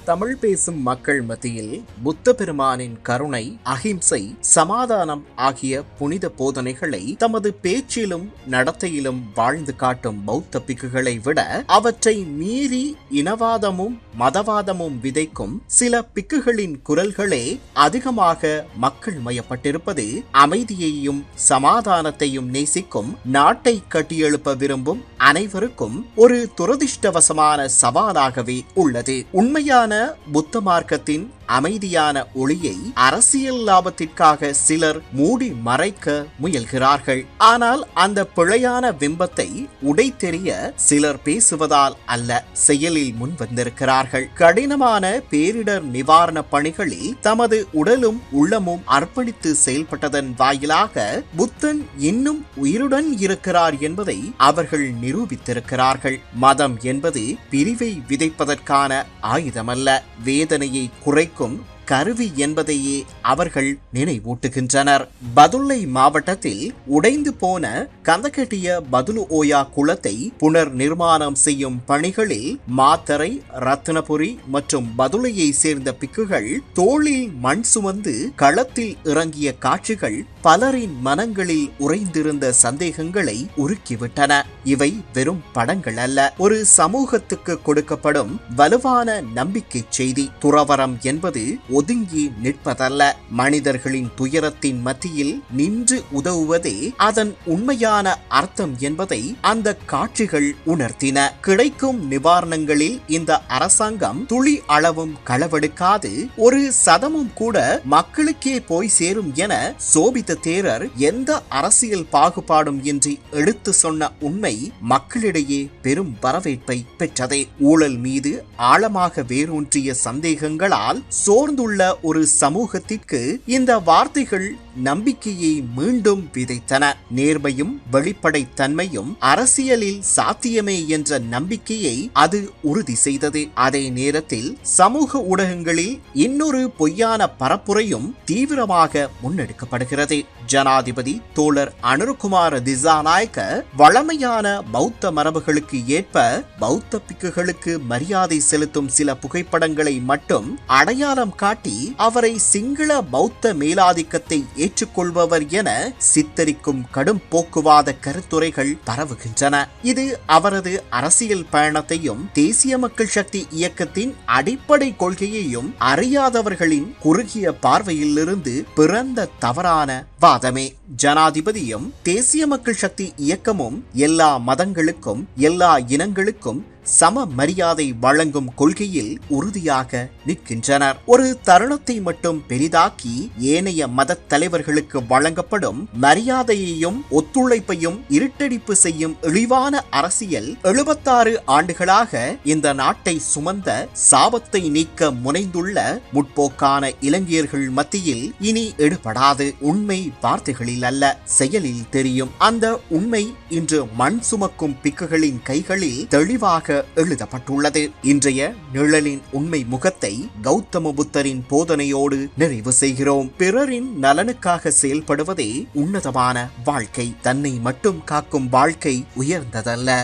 தமிழ் பேசும் மக்கள் மத்தியில் புத்த பெருமானின் கருணை, அகிம்சை, சமாதானம் ஆகிய புனித போதனைகளை தமது பேச்சிலும் நடத்தையிலும் வாழ்ந்து காட்டும் பௌத்த பிக்குகளை விட அவற்றை மீறி இனவாதமும் மதவாதமும் விதைக்கும் சில பிக்குகளின் குரல்களே அதிகமாக மக்கள் மயப்பட்டிருப்பது அமைதியையும் சமாதானத்தையும் நேசிக்கும், நாட்டை கட்டியெழுப்ப விரும்பும் அனைவருக்கும் ஒரு துரதிர்ஷ்டவசமான சவாலாகவே உள்ளது. உண்மையான புத்த மார்க்கத்தின் அமைதியான ஒளியை அரசியல் லாபத்திற்காக சிலர் மூடி மறைக்க முயல்கிறார்கள். ஆனால் அந்த பிழையான பிம்பத்தை உடைத்தெறிய சிலர் பேசுவதால் அல்ல, செயலில் முன் வந்திருக்கிறார்கள். கடினமான பேரிடர் நிவாரண பணிகளில் தமது உடலும் உள்ளமும் அர்ப்பணித்து செயல்பட்டதன் வாயிலாக புத்தன் இன்னும் உயிருடன் இருக்கிறார் என்பதை அவர்கள் நிரூபித்திருக்கிறார்கள். மதம் என்பது பிரிவை விதைப்பதற்கான ஆயுதமல்ல, வேதனையை குறைக்கும் கருவி என்பதையே அவர்கள் நினைவூட்டுகின்றனர். பதுளை மாவட்டத்தில் உடைந்து போன கந்தகட்டிய பதுலு ஓயா குளத்தை புனர் நிர்மாணம் செய்யும் பணிகளில் மாத்தரை, ரத்னபுரி மற்றும் பதுளையை சேர்ந்த பிக்குகள் தோளில் மண் சுமந்து களத்தில் இறங்கிய காட்சிகள் பலரின் மனங்களில் உறைந்திருந்த சந்தேகங்களை உருக்கிவிட்டன. இவை வெறும் படங்கள் அல்ல, ஒரு சமூகத்துக்கு கொடுக்கப்படும் வலுவான நம்பிக்கை செய்தி. துறவரம் என்பது ஒதுங்கி நிற்பதல்ல, மனிதர்களின் துயரத்தின் மத்தியில் நின்று உதவுவதே அதன் உண்மையான அர்த்தம் என்பதை அந்த காட்சிகள் உணர்த்தின. கிடைக்கும் நிவாரணங்களில் இந்த அரசாங்கம் துளி அளவும் களவெடுக்காது, ஒரு சதமும் கூட மக்களுக்கே போய் சேரும் என சோபித்த தேரர் எந்த அரசியல் பாகுபாடும் இன்றி எடுத்து சொன்ன உண்மை மக்களிடையே பெரும் வரவேற்பை பெற்றது. ஊழல் மீது ஆழமாக வேரூன்றிய சந்தேகங்களால் சோர்ந்துள்ள ஒரு சமூகத்திற்கு இந்த வார்த்தைகள் நம்பிக்கையை மீண்டும் விதைத்தன. நேர்மையும் வெளிப்படைத்தன்மையும் அரசியலில் சாத்தியமே என்ற நம்பிக்கையை அது உறுதி செய்தது. அதே நேரத்தில் சமூக ஊடகங்களில் இன்னொரு பொய்யான பரப்புரையும் தீவிரமாக முன்னெடுக்கப்படுகிறது. ஜனாதிபதி தோழர் அனுர்குமார திசாநாயக்க வழமையான பௌத்த மரபுகளுக்கு ஏற்ப பௌத்த பிக்குகளுக்கு மரியாதை செலுத்தும் சில புகைப்படங்களை மட்டும் அடையாளம் காட்டி அவரை சிங்கள பௌத்த மேலாதிக்கத்தை ஏற்றுக்கொள்பவர் என சித்தரிக்கும் கடும் போக்குவாத கருத்துரைகள் பரவுகின்றன. இது அவரது அரசியல் பயணத்தையும் தேசிய மக்கள் சக்தி இயக்கத்தின் அடிப்படை கொள்கையையும் அறியாதவர்களின் குறுகிய பார்வையிலிருந்து பிறந்த தவறான வாதமே. ஜனாதிபதியும் தேசிய மக்கள் சக்தி இயக்கமும் எல்லா மதங்களுக்கும் எல்லா இனங்களுக்கும் சம மரியாதை வழங்கும் கொள்கையில் உறுதியாக நிற்கின்றனர். ஒரு தருணத்தை மட்டும் பெரிதாக்கி ஏனைய மத தலைவர்களுக்கு வழங்கப்படும் மரியாதையையும் ஒத்துழைப்பையும் இருட்டடிப்பு செய்யும் இழிவான அரசியல் 76 ஆண்டுகளாக இந்த நாட்டை சுமந்த சாபத்தை நீக்க முனைந்துள்ள முற்போக்கான இளைஞர்கள் மத்தியில் இனி எடுபடாது. உண்மை வார்த்தைகளில் அல்ல, செயலில் தெரியும். அந்த உண்மை இன்று மண் சுமக்கும் பிக்குகளின் கைகளில் தெளிவாக எழுதப்பட்டுள்ளது. இன்றைய நிழலின் உண்மை முகத்தை கௌதம புத்தரின் போதனையோடு நிறைவு செய்கிறோம். பிறரின் நலனுக்காக செயல்படுவதே உன்னதமான வாழ்க்கை. தன்னை மட்டும் காக்கும் வாழ்க்கை உயர்ந்ததல்ல.